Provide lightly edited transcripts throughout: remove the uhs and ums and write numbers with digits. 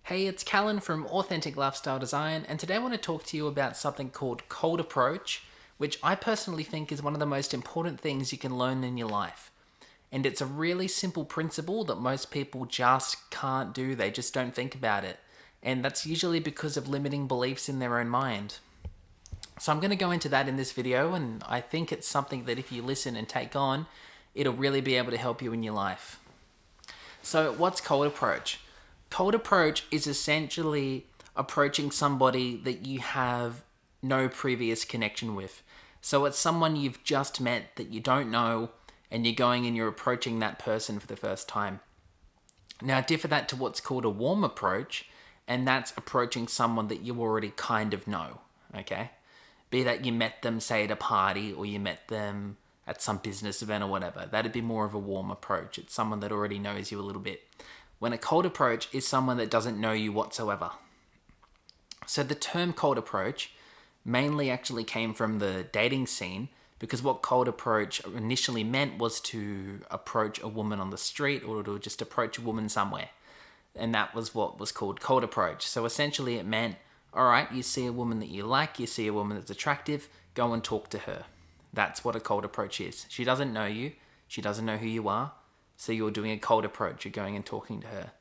Hey, it's Callan from Authentic Lifestyle Design, and today I want to talk to you about something called cold approach, which I personally think is one of the most important things you can learn in your life. And it's a really simple principle that most people just can't do, they just don't think about it. And that's usually because of limiting beliefs in their own mind. So I'm going to go into that in this video, and I think it's something that if you listen and take on, it'll really be able to help you in your life. So, what's cold approach? Cold approach is essentially approaching somebody that you have no previous connection with. So, it's someone you've just met that you don't know, and you're going and you're approaching that person for the first time. Now, differ that to what's called a warm approach, and that's approaching someone that you already kind of know, okay? Be that you met them, say, at a party, or you met them at some business event or whatever. That'd be more of a warm approach. It's someone that already knows you a little bit. When a cold approach is someone that doesn't know you whatsoever. So the term cold approach mainly actually came from the dating scene, because what cold approach initially meant was to approach a woman on the street or to just approach a woman somewhere. And that was what was called cold approach. So essentially it meant, all right, you see a woman that you like, you see a woman that's attractive, go and talk to her. That's what a cold approach is. She doesn't know you. She doesn't know who you are. So you're doing a cold approach. You're going and talking to her.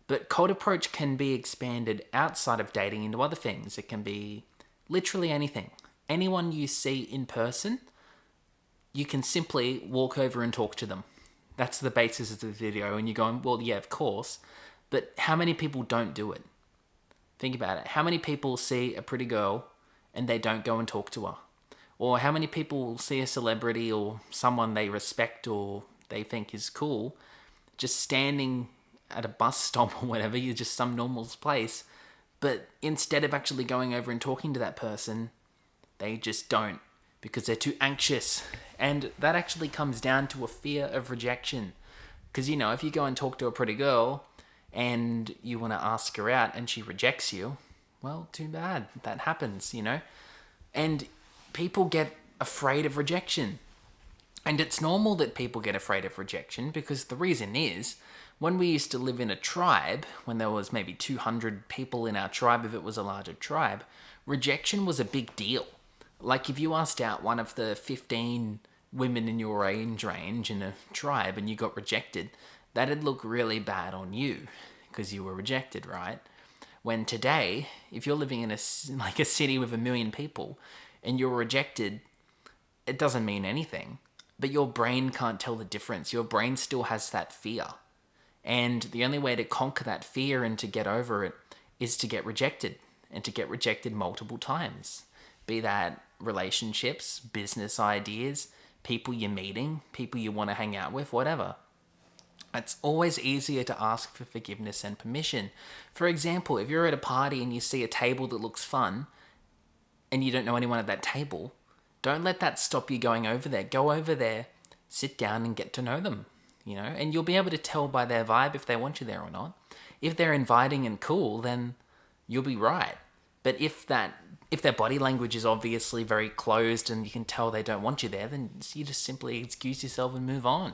But cold approach can be expanded outside of dating into other things. It can be literally anything. Anyone you see in person, you can simply walk over and talk to them. That's the basis of the video. And you're going, well, yeah, of course. But how many people don't do it? Think about it. How many people see a pretty girl and they don't go and talk to her? Or how many people see a celebrity or someone they respect or they think is cool just standing at a bus stop or whatever, you're just some normal place, but instead of actually going over and talking to that person, they just don't because they're too anxious. And that actually comes down to a fear of rejection. Because, you know, if you go and talk to a pretty girl and you want to ask her out and she rejects you, well, too bad. That happens, you know? And people get afraid of rejection. And it's normal that people get afraid of rejection because the reason is, when we used to live in a tribe, when there was maybe 200 people in our tribe, if it was a larger tribe, rejection was a big deal. Like if you asked out one of the 15 women in your age range in a tribe and you got rejected, that'd look really bad on you because you were rejected, right? When today, if you're living in a city with 1 million people and you're rejected, it doesn't mean anything. But your brain can't tell the difference. Your brain still has that fear. And the only way to conquer that fear and to get over it is to get rejected. And to get rejected multiple times. Be that relationships, business ideas, people you're meeting, people you want to hang out with, whatever. It's always easier to ask for forgiveness and permission. For example, if you're at a party and you see a table that looks fun and you don't know anyone at that table, don't let that stop you going over there. Go over there, sit down and get to know them, you know, and you'll be able to tell by their vibe if they want you there or not. If they're inviting and cool, then you'll be right. But if their body language is obviously very closed and you can tell they don't want you there, then you just simply excuse yourself and move on.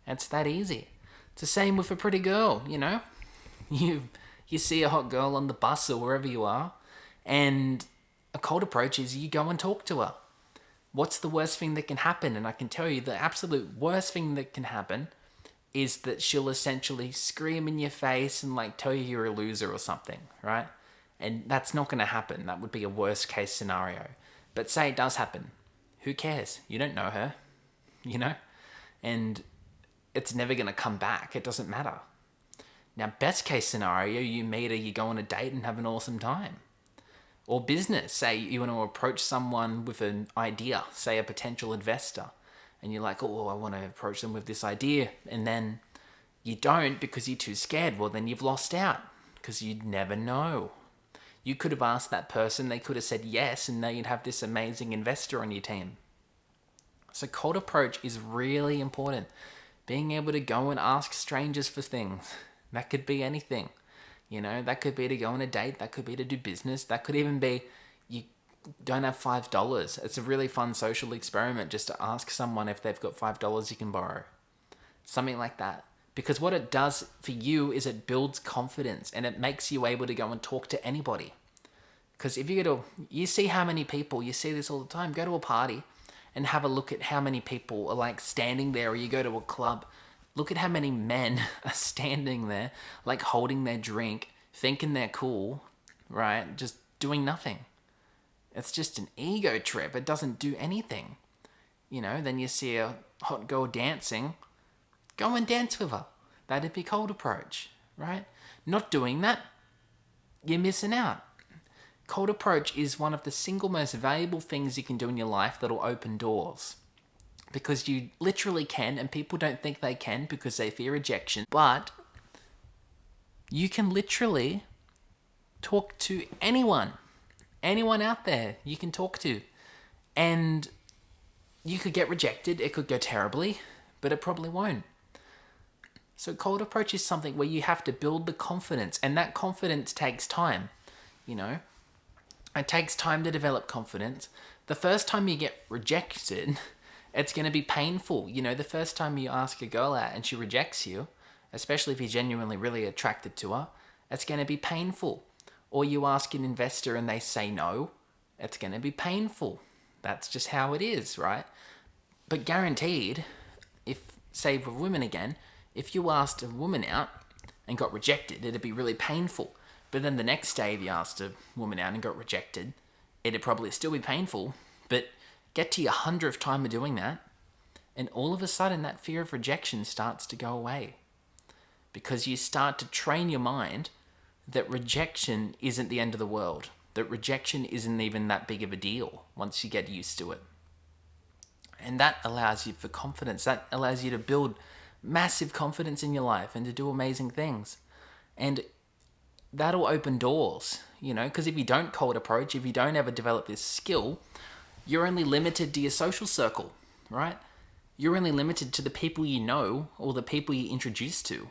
It's that easy. It's the same with a pretty girl, you know. You see a hot girl on the bus or wherever you are, and a cold approach is you go and talk to her. What's the worst thing that can happen? And I can tell you the absolute worst thing that can happen is that she'll essentially scream in your face and like tell you you're a loser or something, right? And that's not going to happen. That would be a worst case scenario. But say it does happen. Who cares? You don't know her, you know? And it's never going to come back. It doesn't matter. Now, best case scenario, you meet her, you go on a date and have an awesome time. Or business, say you want to approach someone with an idea, say a potential investor, and you're like, oh, I want to approach them with this idea, and then you don't because you're too scared. Well, then you've lost out because you'd never know. You could have asked that person, they could have said yes, and now you'd have this amazing investor on your team. So cold approach is really important. Being able to go and ask strangers for things. That could be anything. You know, that could be to go on a date, that could be to do business, that could even be you don't have $5. It's a really fun social experiment just to ask someone if they've got $5 you can borrow. Something like that. Because what it does for you is it builds confidence and it makes you able to go and talk to anybody. Because if you see how many people, you see this all the time, go to a party and have a look at how many people are like standing there, or you go to a club, look at how many men are standing there, like holding their drink, thinking they're cool, right? Just doing nothing. It's just an ego trip. It doesn't do anything. Then you see a hot girl dancing, go and dance with her. That'd be cold approach, right? Not doing that, you're missing out. Cold approach is one of the single most valuable things you can do in your life that'll open doors. Because you literally can, and people don't think they can because they fear rejection. But you can literally talk to anyone out there you can talk to. And you could get rejected, it could go terribly, but it probably won't. So cold approach is something where you have to build the confidence, and that confidence takes time. It takes time to develop confidence. The first time you get rejected, it's going to be painful. The first time you ask a girl out and she rejects you, especially if you're genuinely really attracted to her, it's going to be painful. Or you ask an investor and they say no, it's going to be painful. That's just how it is, right? But guaranteed, say with women again, if you asked a woman out and got rejected, it'd be really painful. But then the next day, if you asked a woman out and got rejected, it'd probably still be painful. But get to your 100th time of doing that, and all of a sudden that fear of rejection starts to go away. Because you start to train your mind that rejection isn't the end of the world. That rejection isn't even that big of a deal once you get used to it. And that allows you for confidence. That allows you to build massive confidence in your life and to do amazing things. And that'll open doors, because if you don't cold approach, if you don't ever develop this skill, you're only limited to your social circle, right? You're only limited to the people you know or the people you introduce to.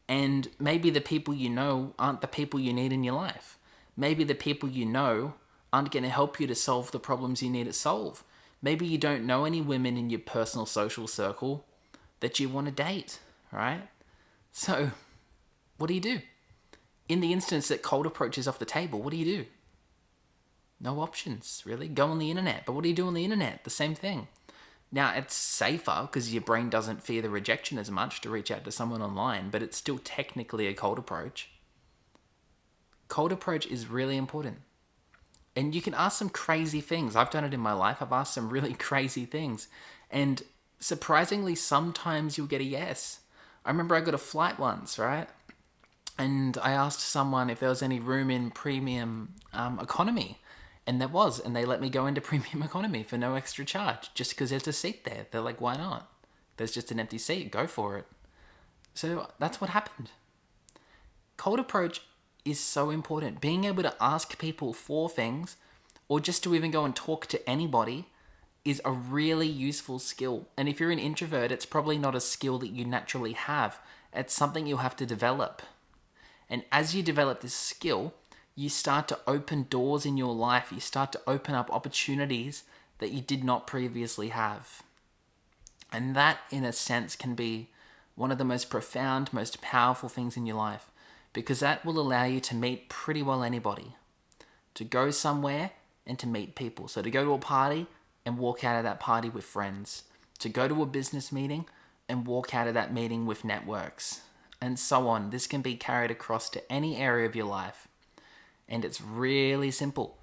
And maybe the people you know aren't the people you need in your life. Maybe the people you know aren't going to help you to solve the problems you need to solve. Maybe you don't know any women in your personal social circle that you want to date, right? So, what do? In the instance that cold approach is off the table, what do? No options, really. Go on the internet. But what do you do on the internet? The same thing. Now, it's safer because your brain doesn't fear the rejection as much to reach out to someone online, but it's still technically a cold approach. Cold approach is really important. And you can ask some crazy things. I've done it in my life. I've asked some really crazy things. And surprisingly, sometimes you'll get a yes. I remember I got a flight once, right? And I asked someone if there was any room in premium economy. And there was. And they let me go into premium economy for no extra charge. Just because there's a seat there. They're like, why not? There's just an empty seat. Go for it. So that's what happened. Cold approach is so important. Being able to ask people for things, or just to even go and talk to anybody, is a really useful skill. And if you're an introvert, it's probably not a skill that you naturally have. It's something you'll have to develop. And as you develop this skill, you start to open doors in your life. You start to open up opportunities that you did not previously have. And that, in a sense, can be one of the most profound, most powerful things in your life. Because that will allow you to meet pretty well anybody. To go somewhere and to meet people. So to go to a party and walk out of that party with friends. To go to a business meeting and walk out of that meeting with networks. And so on. This can be carried across to any area of your life. And it's really simple.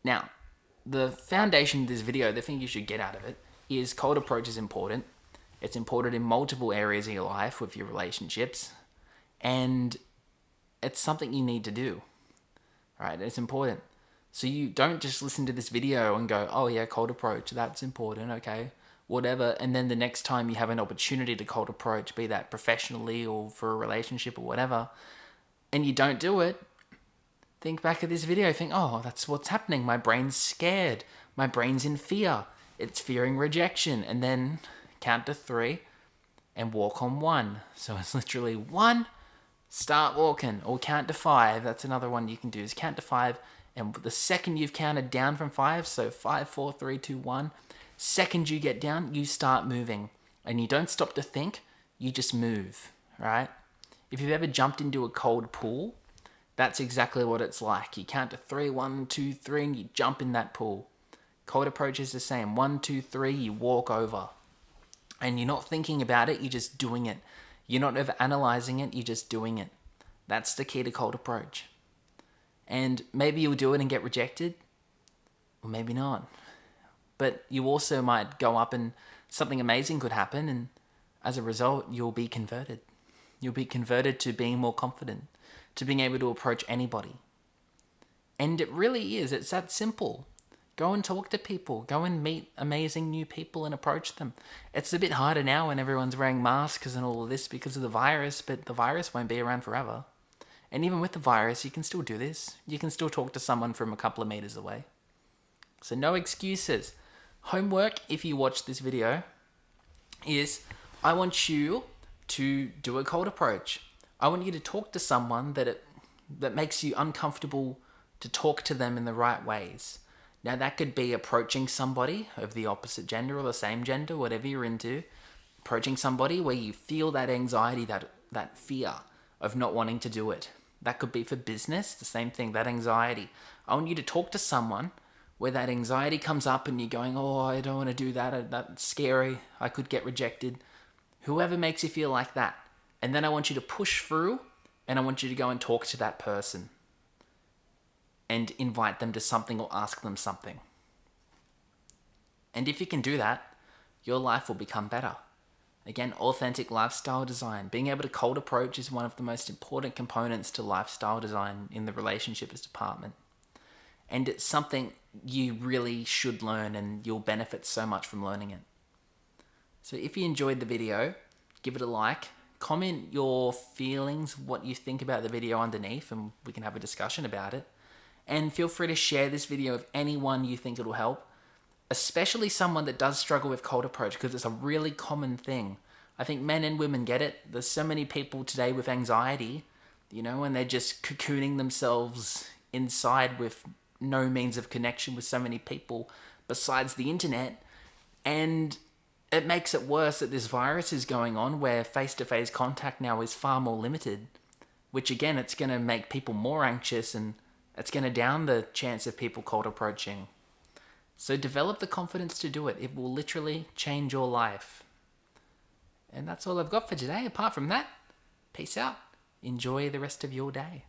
Now, the foundation of this video, the thing you should get out of it, is cold approach is important. It's important in multiple areas of your life with your relationships. And it's something you need to do, right? It's important. So you don't just listen to this video and go, oh yeah, cold approach, that's important, okay, whatever. And then the next time you have an opportunity to cold approach, be that professionally or for a relationship or whatever, and you don't do it, think back at this video, think, oh, that's what's happening. My brain's scared. My brain's in fear. It's fearing rejection. And then count to 3 and walk on 1. So it's literally 1, start walking, or count to 5. That's another one you can do, is count to 5. And the second you've counted down from 5, so 5, 4, 3, 2, 1, second you get down, you start moving. And you don't stop to think, you just move. right? If you've ever jumped into a cold pool, that's exactly what it's like. You count to 3, 1, 2, 3, and you jump in that pool. Cold approach is the same. 1, 2, 3, you walk over. And you're not thinking about it, you're just doing it. You're not over analyzing it, you're just doing it. That's the key to cold approach. And maybe you'll do it and get rejected, or maybe not. But you also might go up and something amazing could happen, and as a result, you'll be converted. You'll be converted to being more confident, to being able to approach anybody. And it really is, it's that simple. Go and talk to people. Go and meet amazing new people and approach them. It's a bit harder now when everyone's wearing masks and all of this because of the virus, but the virus won't be around forever. And even with the virus, you can still do this. You can still talk to someone from a couple of meters away. So no excuses. Homework, if you watch this video, is I want you to do a cold approach. I want you to talk to someone that makes you uncomfortable to talk to them in the right ways. Now that could be approaching somebody of the opposite gender or the same gender, whatever you're into. Approaching somebody where you feel that anxiety, that fear of not wanting to do it. That could be for business, the same thing, that anxiety. I want you to talk to someone where that anxiety comes up and you're going, oh, I don't want to do that, that's scary, I could get rejected. Whoever makes you feel like that. And then I want you to push through and I want you to go and talk to that person and invite them to something or ask them something. And if you can do that, your life will become better. Again, authentic lifestyle design. Being able to cold approach is one of the most important components to lifestyle design in the relationships department. And it's something you really should learn and you'll benefit so much from learning it. So if you enjoyed the video, give it a like. Comment your feelings, what you think about the video underneath, and we can have a discussion about it. And feel free to share this video with anyone you think it'll help, especially someone that does struggle with cold approach, because it's a really common thing. I think men and women get it. There's so many people today with anxiety, and they're just cocooning themselves inside with no means of connection with so many people besides the internet. And it makes it worse that this virus is going on where face-to-face contact now is far more limited, which again, it's going to make people more anxious and it's going to down the chance of people cold approaching. So develop the confidence to do it. It will literally change your life. And that's all I've got for today. Apart from that, peace out. Enjoy the rest of your day.